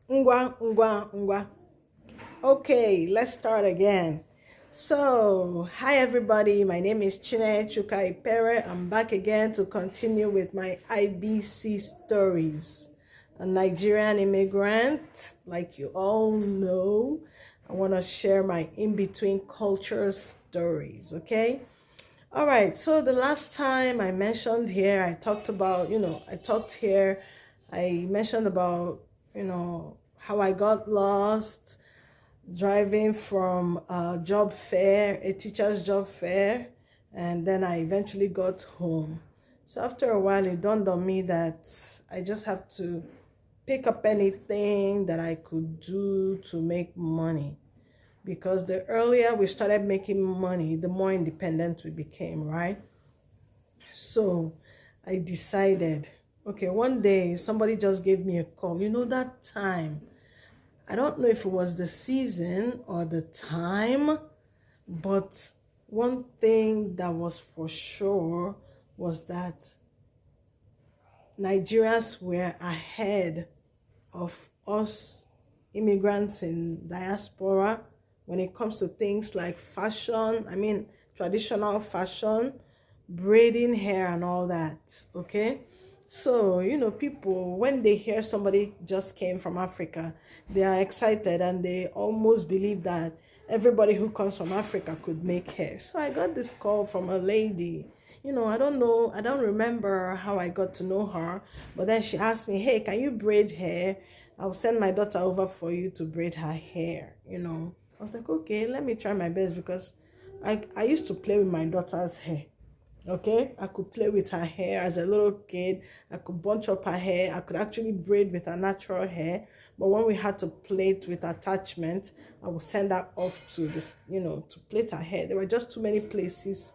Ngwa. Okay, let's start again. So, hi everybody. My name is Chine Chukai Pere. I'm back again to continue with my IBC stories. A Nigerian immigrant, like you all know. I want to share my in-between culture stories, okay? All right, so the last time I mentioned here, I talked about, I mentioned about, how I got lost driving from a job fair, a teacher's job fair, and then I eventually got home. So after a while, it dawned on me that I just have to pick up anything that I could do to make money, because the earlier we started making money, the more independent we became, right? So I decided, okay, one day somebody just gave me a call. You know, that time, I don't know if it was the season or the time, but one thing that was for sure was that Nigerians were ahead of us immigrants in diaspora when it comes to things like fashion. I mean, traditional fashion, braiding hair and all that, okay? So, people, when they hear somebody just came from Africa, they are excited and they almost believe that everybody who comes from Africa could make hair. So I got this call from a lady. I don't know, I don't remember how I got to know her, but then she asked me, hey, can you braid hair? I'll send my daughter over for you to braid her hair. I was like, okay, let me try my best, because I used to play with my daughter's hair. Okay, I could play with her hair as a little kid. I could bunch up her hair. I could actually braid with her natural hair. But when we had to plait with attachment, I would send her off to this, to plait her hair. There were just too many places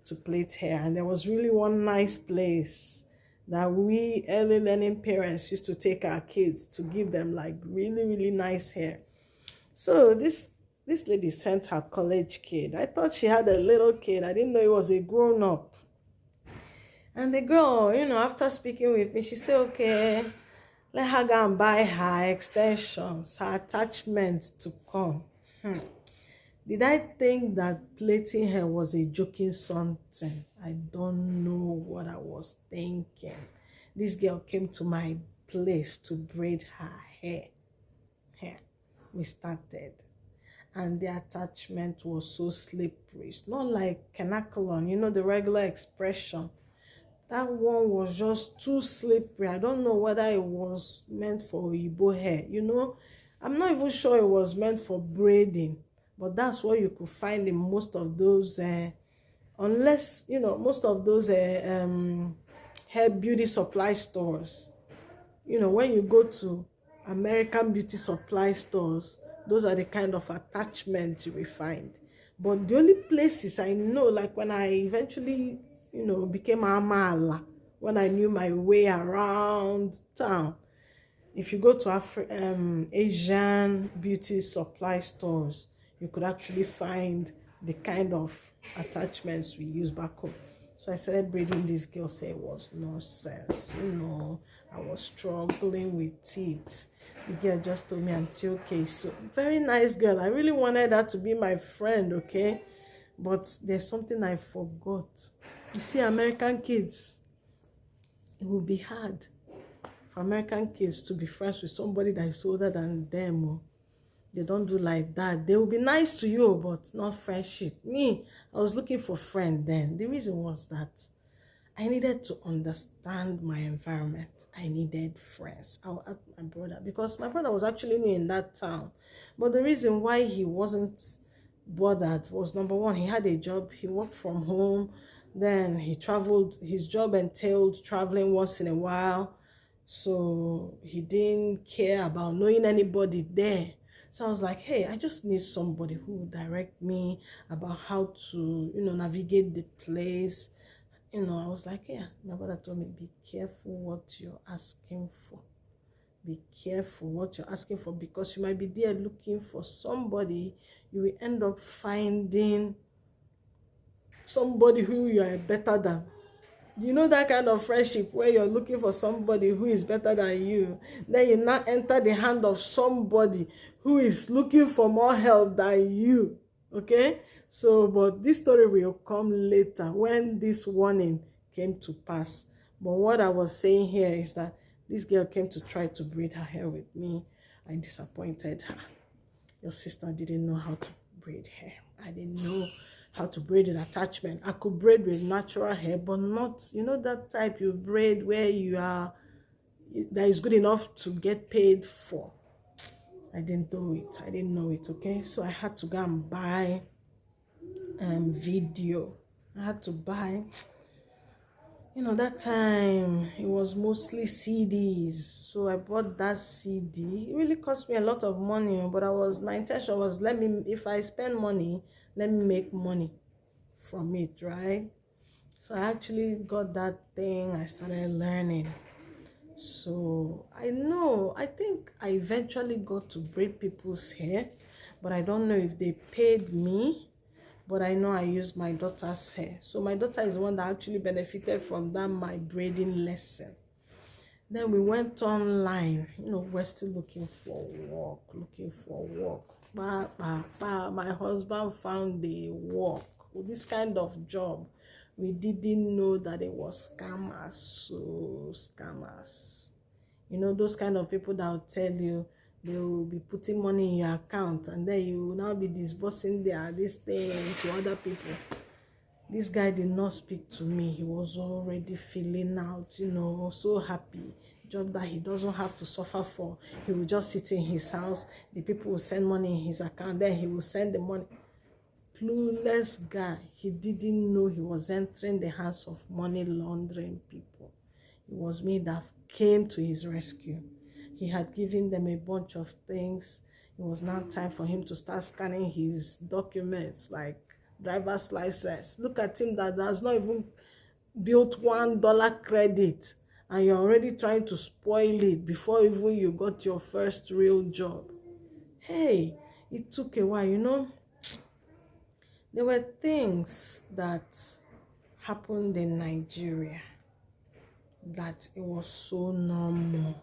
to plait hair, and there was really one nice place that we early learning parents used to take our kids to give them like really, really nice hair. So this lady sent her college kid. I thought she had a little kid. I didn't know it was a grown up. And the girl, after speaking with me, she said, okay, let her go and buy her extensions, her attachments to come. Did I think that plaiting hair was a joking something? I don't know what I was thinking. This girl came to my place to braid her hair. Here, we started. And the attachment was so slippery. It's not like canacolon, the regular expression. That one was just too slippery. I don't know whether it was meant for Igbo hair. I'm not even sure it was meant for braiding, but that's what you could find in most of those, unless, most of those hair beauty supply stores. When you go to American beauty supply stores, those are the kind of attachments you will find. But the only places I know, like when I eventually, became a amala, when I knew my way around town, if you go to Asian beauty supply stores, you could actually find the kind of attachments we use back home. So I started braiding. This girl said it was nonsense. I was struggling with it. The girl just told me, Auntie, okay, so very nice girl. I really wanted her to be my friend, okay? But there's something I forgot. You see, American kids, it will be hard for American kids to be friends with somebody that is older than them. They don't do like that. They will be nice to you, but not friendship. Me, I was looking for friend then. The reason was that I needed to understand my environment. I needed friends. I asked my brother, because my brother was actually new in that town. But the reason why he wasn't bothered was, number one, he had a job. He worked from home. Then he traveled. His job entailed traveling once in a while. So he didn't care about knowing anybody there. So I was like, hey, I just need somebody who will direct me about how to, navigate the place. I was like, yeah, my brother told me, be careful what you're asking for. Be careful what you're asking for, because you might be there looking for somebody. You will end up finding somebody who you are better than. You know that kind of friendship where you're looking for somebody who is better than you. Then you now enter the hand of somebody who is looking for more help than you. Okay? So, but this story will come later when this warning came to pass. But what I was saying here is that this girl came to try to braid her hair with me. I disappointed her. Your sister didn't know how to braid hair. I didn't know how to braid an attachment. I could braid with natural hair, but not, you know, that type you braid where you are, that is good enough to get paid for. I didn't know it. I didn't know it, okay? So I had to go and buy video. I had to buy, you know, that time it was mostly CDs. So I bought that CD. It really cost me a lot of money, but my intention was, if I spend money, let me make money from it, right? So I actually got that thing. I started learning. So I think I eventually got to braid people's hair, but I don't know if they paid me. But I know I used my daughter's hair. So my daughter is the one that actually benefited from that, my braiding lesson. Then we went online. You know, we're still looking for work. My husband found a work with this kind of job. We didn't know that it was scammers. So scammers. You know, those kind of people that will tell you they will be putting money in your account and then you will now be disbursing this thing to other people. This guy did not speak to me. He was already feeling out, you know, so happy. Job that he doesn't have to suffer for. He will just sit in his house. The people will send money in his account. Then he will send the money. Clueless guy. He didn't know he was entering the hands of money laundering people. It was me that came to his rescue. He had given them a bunch of things. It was now time for him to start scanning his documents like driver's license. Look at him that has not even built $1 credit and you're already trying to spoil it before even you got your first real job. Hey, it took a while, you know. There were things that happened in Nigeria that it was so normal.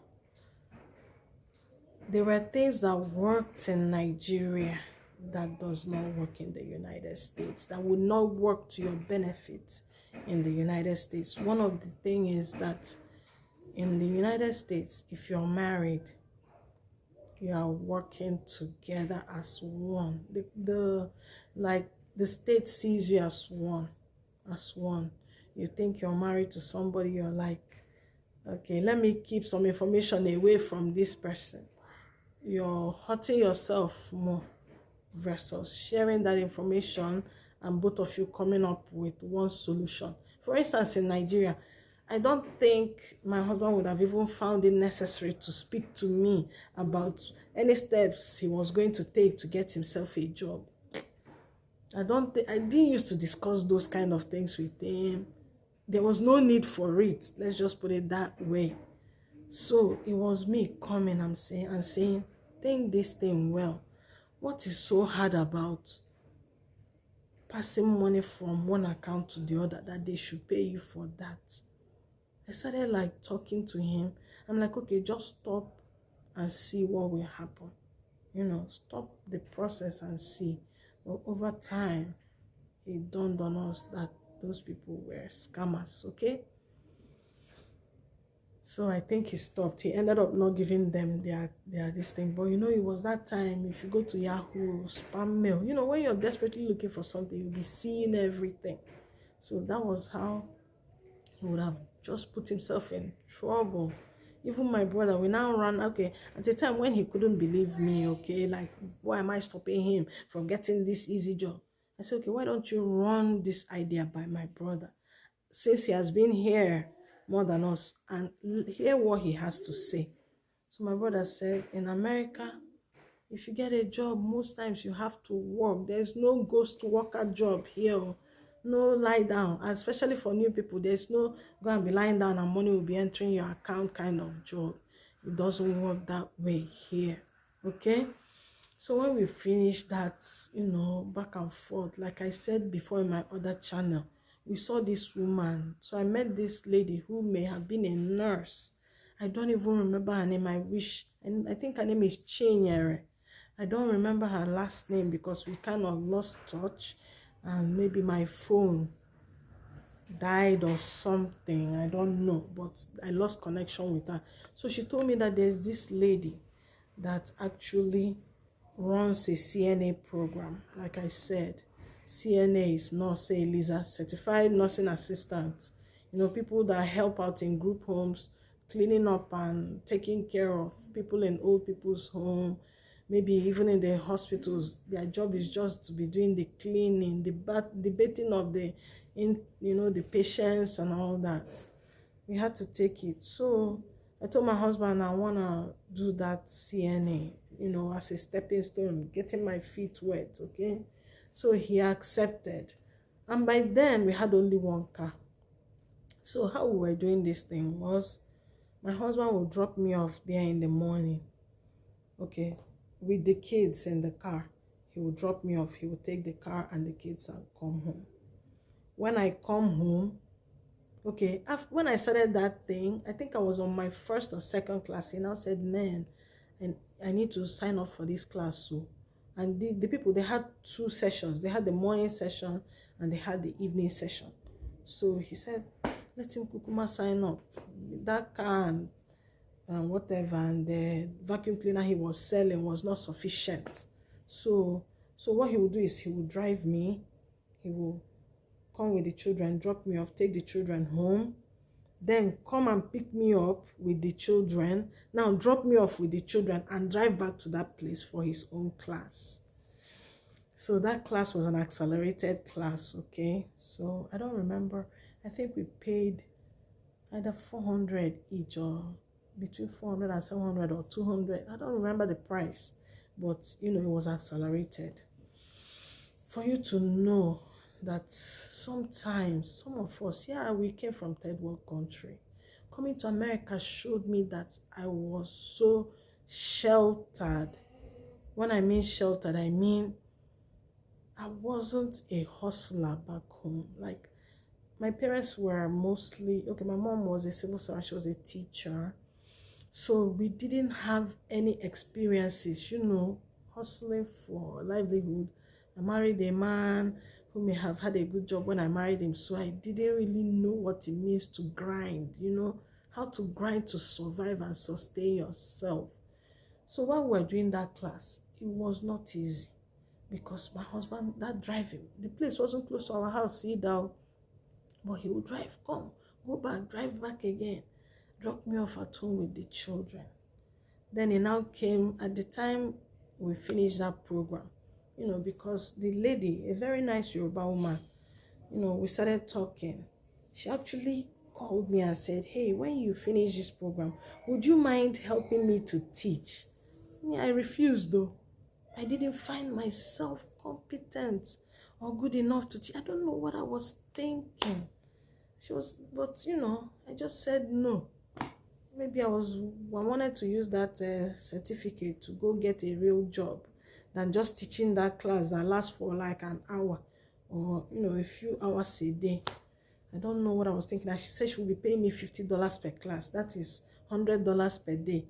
There were things that worked in Nigeria that does not work in the United States, that would not work to your benefit in the United States. One of the things is that in the United States, if you're married, you are working together as one. The state sees you as one, You think you're married to somebody, you're like, okay, let me keep some information away from this person. You're hurting yourself more versus sharing that information and both of you coming up with one solution. For instance, in Nigeria, I don't think my husband would have even found it necessary to speak to me about any steps he was going to take to get himself a job. I didn't used to discuss those kind of things with him. There was no need for it. Let's just put it that way. So it was me coming and saying, think this thing well. What is so hard about passing money from one account to the other that they should pay you for that? I started like talking to him. I'm like, okay, just stop and see what will happen. You know, stop the process and see. But over time, it dawned on us that those people were scammers, okay? So I think he stopped. He ended up not giving them their this thing. But you know, it was that time, if you go to Yahoo, spam mail, you know, when you're desperately looking for something, you'll be seeing everything. So that was how he would have just put himself in trouble. Even my brother, we now ran, okay, at the time when he couldn't believe me, okay, like, why am I stopping him from getting this easy job? I said, okay, why don't you run this idea by my brother? Since he has been here more than us, and hear what he has to say. So my brother said, in America, if you get a job, most times you have to work. There's no ghost worker job here. No lie down, especially for new people. There's no go and be lying down and money will be entering your account kind of job. It doesn't work that way here. Okay? So when we finished that, you know, back and forth, like I said before in my other channel, we saw this woman. So I met this lady who may have been a nurse. I don't even remember her name. I wish, and I think her name is Chinyere. I don't remember her last name because we kind of lost touch, and maybe my phone died or something. I don't know, but I lost connection with her. So she told me that there's this lady that actually runs a CNA program. Like I said, CNA is Nurse Eliza, Certified Nursing Assistant. You know, people that help out in group homes, cleaning up and taking care of people in old people's home, maybe even in the hospitals. Their job is just to be doing the cleaning, the bathing of the patients and all that. We had to take it. So I told my husband I want to do that CNA, as a stepping stone, getting my feet wet, okay? So he accepted. And by then, we had only one car. So how we were doing this thing was, my husband would drop me off there in the morning, okay, with the kids in the car. He would drop me off. He would take the car and the kids and come home. When I come home, okay, when I started that thing, I think I was on my first or second class. He now said, man, and I need to sign up for this class. So, and the people, they had two sessions. They had the morning session and they had the evening session. So he said, let him kukuma sign up. That car and whatever, and the vacuum cleaner he was selling was not sufficient. So what he would do is he would drive me. He will come with the children, drop me off, take the children home, then come and pick me up with the children, now drop me off with the children and drive back to that place for his own class. So that class was an accelerated class, okay? So I don't remember. I think we paid either 400 each, or between 400 and 700 or 200. I don't remember the price, but it was accelerated. For you to know that sometimes some of us, we came from third world country. Coming to America showed me that I was so sheltered. When I mean sheltered, I mean I wasn't a hustler back home. Like, my parents were mostly, okay, my mom was a civil servant, she was a teacher. So we didn't have any experiences, hustling for livelihood. I married a man who may have had a good job when I married him, so I didn't really know what it means to grind, how to grind to survive and sustain yourself. So while we were doing that class, it was not easy because my husband, that driving, the place wasn't close to our house, see that, but he would drive, come, go back, drive back again, drop me off at home with the children. Then he now came at the time we finished that program, because the lady, a very nice Yoruba woman, we started talking. She actually called me and said, hey, when you finish this program, would you mind helping me to teach? I refused though. I didn't find myself competent or good enough to teach. I don't know what I was thinking. But I just said no. Maybe I wanted to use that certificate to go get a real job than just teaching that class that lasts for like an hour or, a few hours a day. I don't know what I was thinking. And she said she would be paying me $50 per class. That is $100 per day.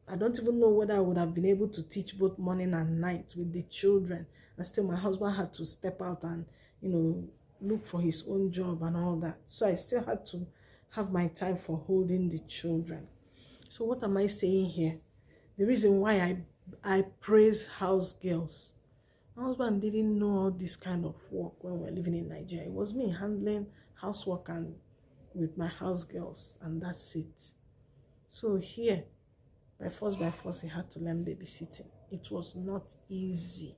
I don't even know whether I would have been able to teach both morning and night with the children. And still my husband had to step out and, look for his own job and all that. So I still had to have my time for holding the children. So what am I saying here? The reason why I praise house girls. My husband didn't know all this kind of work when we were living in Nigeria. It was me handling housework and with my house girls, and that's it. So here, by force, he had to learn babysitting. It was not easy.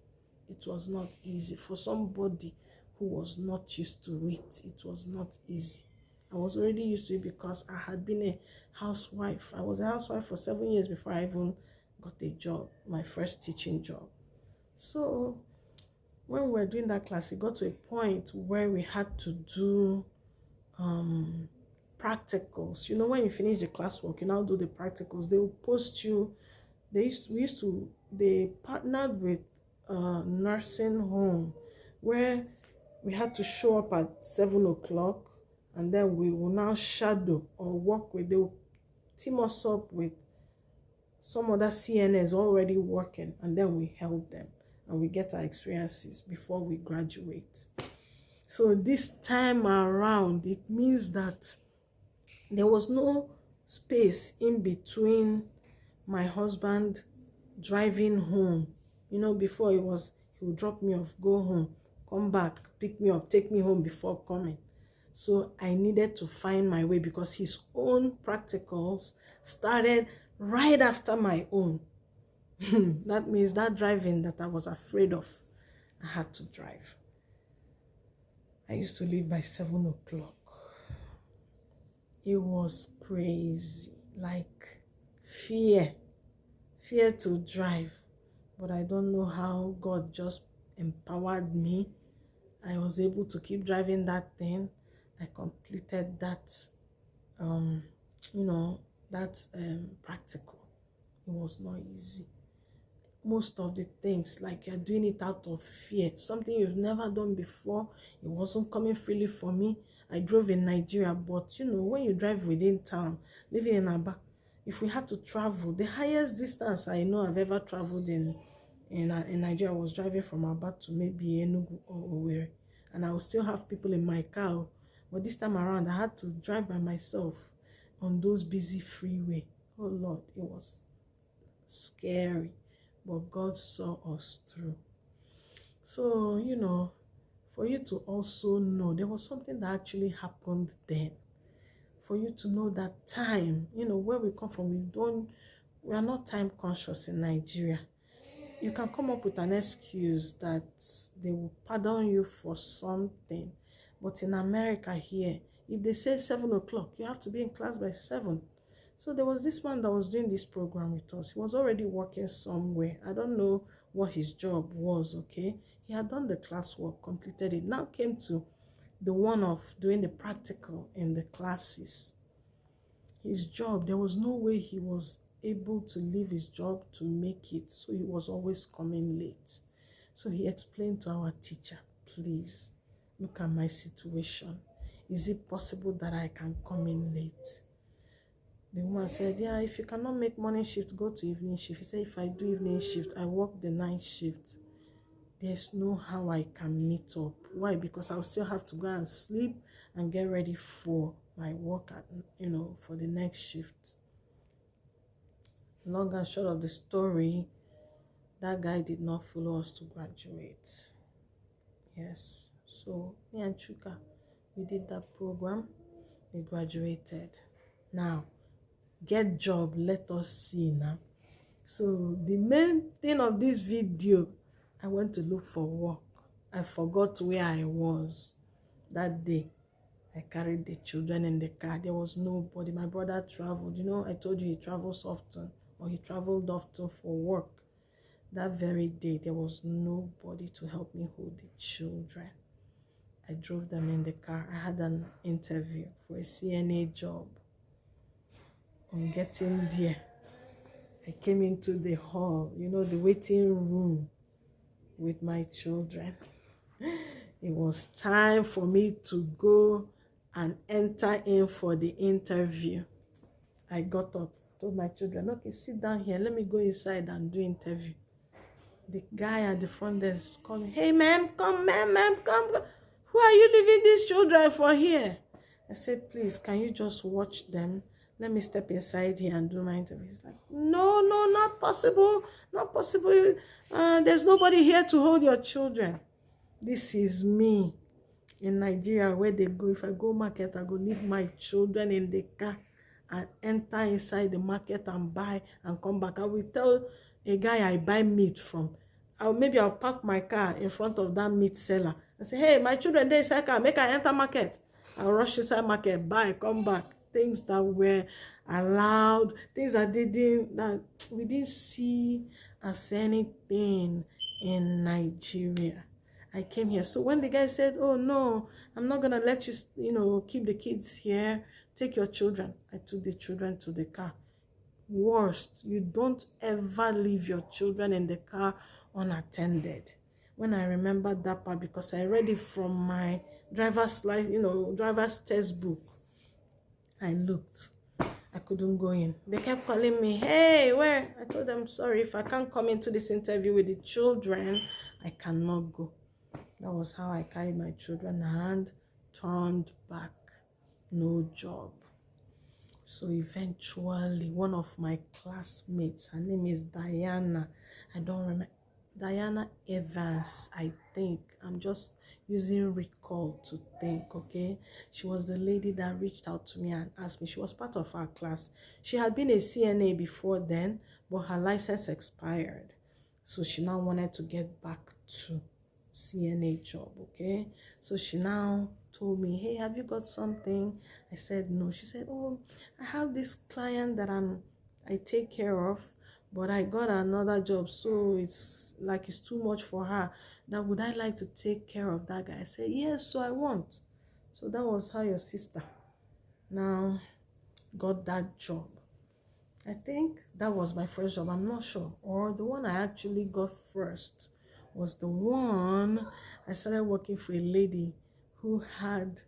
It was not easy for somebody who was not used to it. It was not easy. I was already used to it because I had been a housewife. I was a housewife for 7 years before I even got a job, my first teaching job. So when we were doing that class, it got to a point where we had to do practicals. When you finish the classwork, you now do the practicals. They will post you. They partnered with a nursing home where We had to show up at 7 o'clock, and then we will now shadow or work with, they will team us up with some other CNAs already working, and then we help them and we get our experiences before we graduate. So this time around, it means that there was no space in between my husband driving home. You know, before he would drop me off, go home, come back, pick me up, take me home before coming. So I needed to find my way because his own practicals started right after my own. That means that driving that I was afraid of, I had to drive. I used to leave by 7 o'clock. It was crazy, like fear to drive. But I don't know how God just empowered me. I was able to keep driving that thing. I completed that, practical. It was not easy. Most of the things, like you're doing it out of fear, something you've never done before. It wasn't coming freely for me. I drove in Nigeria, but when you drive within town, living in Aba, if we had to travel, the highest distance I know I've ever traveled in Nigeria was driving from Aba to maybe Enugu or Owerri, and I would still have people in my car. But this time around, I had to drive by myself on those busy freeway. Oh Lord, it was scary, but God saw us through. So, for you to also know, there was something that actually happened then. For you to know that time, where we come from, we are not time conscious in Nigeria. You can come up with an excuse that they will pardon you for something. But in America here, if they say 7 o'clock, you have to be in class by 7. So there was this man that was doing this program with us. He was already working somewhere. I don't know what his job was, okay? He had done the classwork, completed it. Now came to the one of doing the practical in the classes. His job, there was no way he was able to leave his job to make it. So he was always coming late. So he explained to our teacher, please, look at my situation. Is it possible that I can come in late? The woman said, yeah, if you cannot make morning shift, go to evening shift. He said, if I do evening shift, I work the night shift. There's no how I can meet up. Why? Because I'll still have to go and sleep and get ready for my work for the next shift. Long and short of the story, that guy did not follow us to graduate. Yes. So me and Chuka, we did that program. We graduated. Now, get job, let us see now. So the main thing of this video, I went to look for work. I forgot where I was that day. I carried the children in the car. There was nobody. My brother traveled. I told you he travels often, or he traveled often for work. That very day, there was nobody to help me hold the children. I drove them in the car. I had an interview for a CNA job. On getting there, I came into the hall, the waiting room with my children. It was time for me to go and enter in for the interview. I got up, told my children, okay, sit down here. Let me go inside and do interview. The guy at the front desk called me, hey, ma'am, come, ma'am, come. Who are you leaving these children for here? I said, please, can you just watch them? Let me step inside here and do my interview. He's like, no, not possible. Not possible. There's nobody here to hold your children. This is me in Nigeria, where they go. If I go market, I go leave my children in the car and enter inside the market and buy and come back. I will tell a guy I buy meat from, maybe I'll park my car in front of that meat seller and say, hey, my children, they inside car, make I enter market. I'll rush inside market, buy, come back. Things that were allowed, things that we didn't see as anything in Nigeria. I came here. So when the guy said, oh no, I'm not gonna let you, keep the kids here, take your children, I took the children to the car. Worst, you don't ever leave your children in the car unattended. when I remembered that part, because I read it from my driver's driver's textbook. I looked. I couldn't go in. They kept calling me, hey, where? I told them, sorry, if I can't come into this interview with the children, I cannot go. That was how I carried my children and turned back. No job. So eventually, one of my classmates, her name is Diana. I don't remember. Diana Evans, I think. I'm just using recall to think, okay? She was the lady that reached out to me and asked me. She was part of our class. She had been a CNA before then, but her license expired. So she now wanted to get back to CNA job, okay? So she now told me, hey, have you got something? I said no. She said, oh, I have this client that I take care of, but I got another job, so it's like it's too much for her. Now, would I like to take care of that guy? I said, yes, so I want. So that was how your sister now got that job. I think that was my first job. I'm not sure. Or the one I actually got first was the one I started working for a lady who had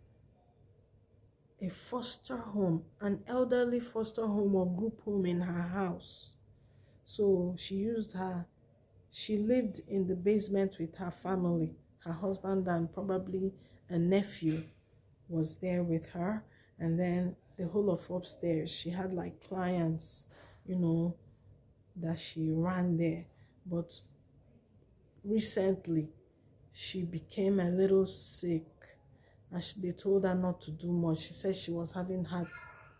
a foster home, an elderly foster home or group home in her house. So she lived in the basement with her family. Her husband and probably a nephew was there with her. And then the whole of upstairs, she had like clients, that she ran there. But recently, she became a little sick, and they told her not to do much. She said she was having heart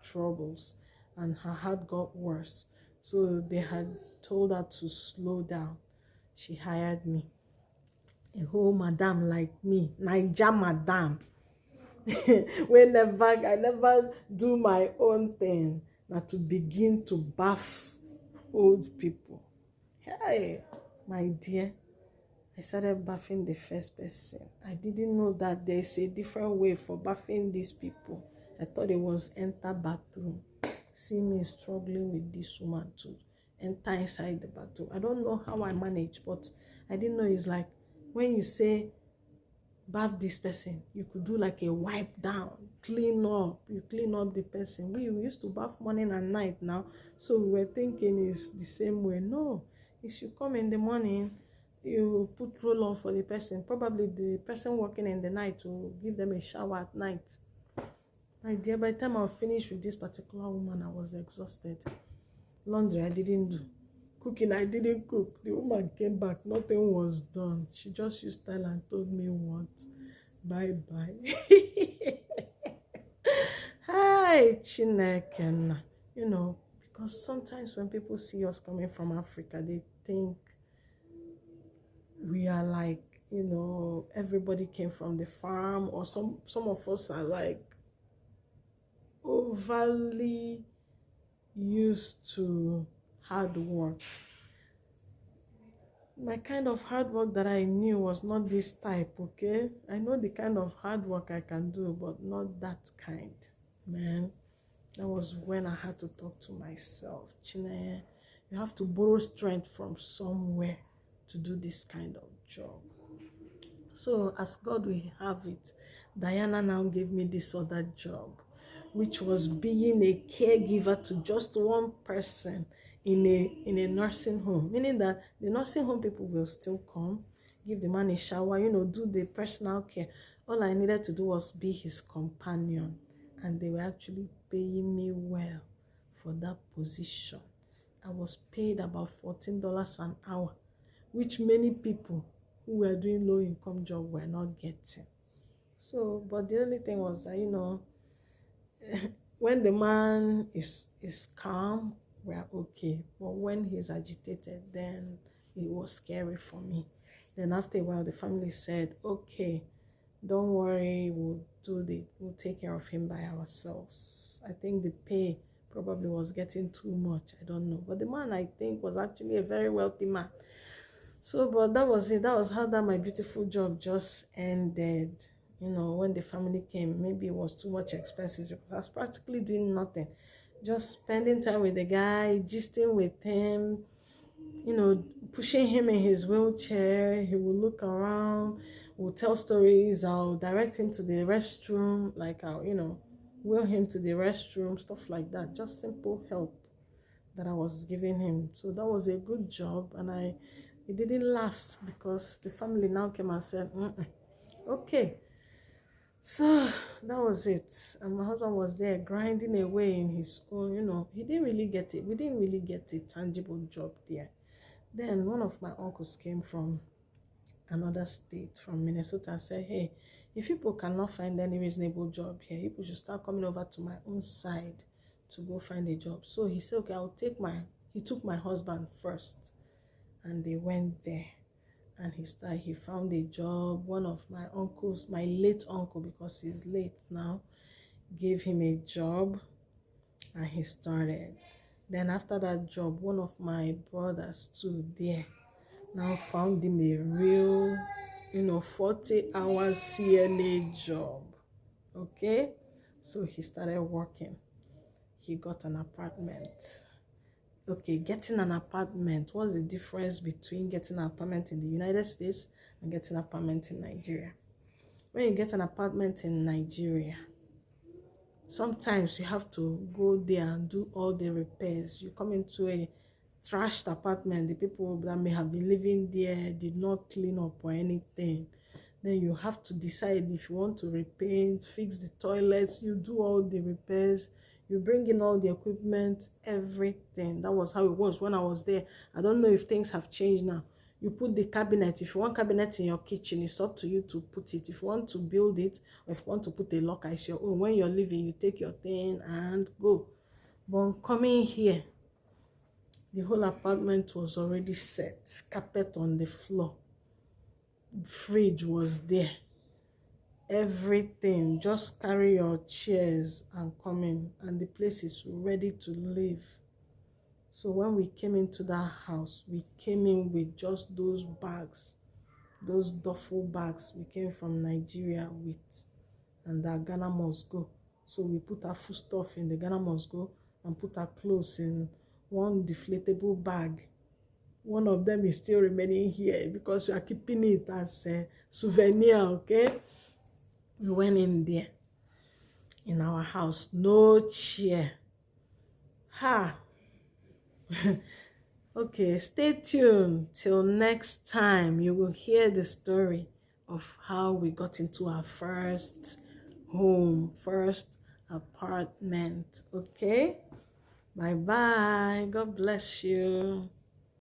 troubles and her heart got worse. So they had told her to slow down. She hired me, a whole madam like me, Naija madam. I never do my own thing, now to begin to bath old people. Hey, my dear, I started bathing the first person. I didn't know that there's a different way for bathing these people. I thought it was enter bathroom. See me struggling with this woman to enter inside the bathroom. I don't know how I manage, but I didn't know it's like when you say bath this person, you could do like a wipe down, clean up. You clean up the person. We used to bath morning and night now, so we were thinking it's the same way. No, you should come in the morning, you put roll on for the person. Probably the person working in the night will give them a shower at night. My dear, by the time I was finished with this particular woman, I was exhausted. Laundry, I didn't do. Cooking, I didn't cook. The woman came back, nothing was done. She just used style and told me what? Bye-bye. Hi, Chineken. Because sometimes when people see us coming from Africa, they think we are like, everybody came from the farm, or some of us are like overly used to hard work. My kind of hard work that I knew was not this type, okay? I know the kind of hard work I can do, but not that kind, man. That was when I had to talk to myself. Chine, you have to borrow strength from somewhere to do this kind of job. So as God will have it, Diana now gave me this other job, which was being a caregiver to just one person in a nursing home, meaning that the nursing home people will still come, give the man a shower, do the personal care. All I needed to do was be his companion, and they were actually paying me well for that position. I was paid about $14 an hour, which many people who were doing low income job were not getting. So, but the only thing was that, when the man is calm, we're okay. But when he's agitated, then it was scary for me. Then after a while, the family said, okay, don't worry, we'll take care of him by ourselves. I think the pay probably was getting too much. I don't know. But the man, I think, was actually a very wealthy man. So, but that was it. That was how my beautiful job just ended. When the family came, maybe it was too much expenses because I was practically doing nothing. Just spending time with the guy, gisting with him, you know, pushing him in his wheelchair. He will look around, will tell stories. I'll direct him to the restroom, like I'll, wheel him to the restroom, stuff like that. Just simple help that I was giving him. So that was a good job, and it didn't last because the family now came and said, okay. So that was it. And my husband was there grinding away in his own, he didn't really get it. We didn't really get a tangible job there. Then one of my uncles came from another state, from Minnesota, and said, hey, if people cannot find any reasonable job here, people should start coming over to my own side to go find a job. So he said, okay, he took my husband first, and they went there. And he found a job. One of my uncles, my late uncle, because he's late now, gave him a job, and he started. Then after that job, one of my brothers too there now found him a real, 40 hours CNA job. Okay? So he started working. He got an apartment. Okay, getting an apartment. What's the difference between getting an apartment in the United States and getting an apartment in Nigeria? When you get an apartment in Nigeria, sometimes you have to go there and do all the repairs. You come into a trashed apartment, the people that may have been living there did not clean up or anything. Then you have to decide if you want to repaint, fix the toilets, you do all the repairs, you bring in all the equipment, everything. That was how it was when I was there. I don't know if things have changed now. You put the cabinet. If you want cabinet in your kitchen, it's up to you to put it. If you want to build it, or if you want to put a locker, it's your own. When you're leaving, you take your thing and go. But coming here, the whole apartment was already set. Carpet on the floor. Fridge was there. Everything. Just carry your chairs and come in, and the place is ready to live. So when we came into that house, we came in with just those bags, those duffel bags we came from Nigeria with, and that Ghana must go. So we put our food stuff in the Ghana must go and put our clothes in one deflatable bag. One of them is still remaining here because we are keeping it as a souvenir, okay? We went in there, in our house, no chair. Ha! Okay, stay tuned till next time. You will hear the story of how we got into our first home, first apartment. Okay? Bye-bye. God bless you.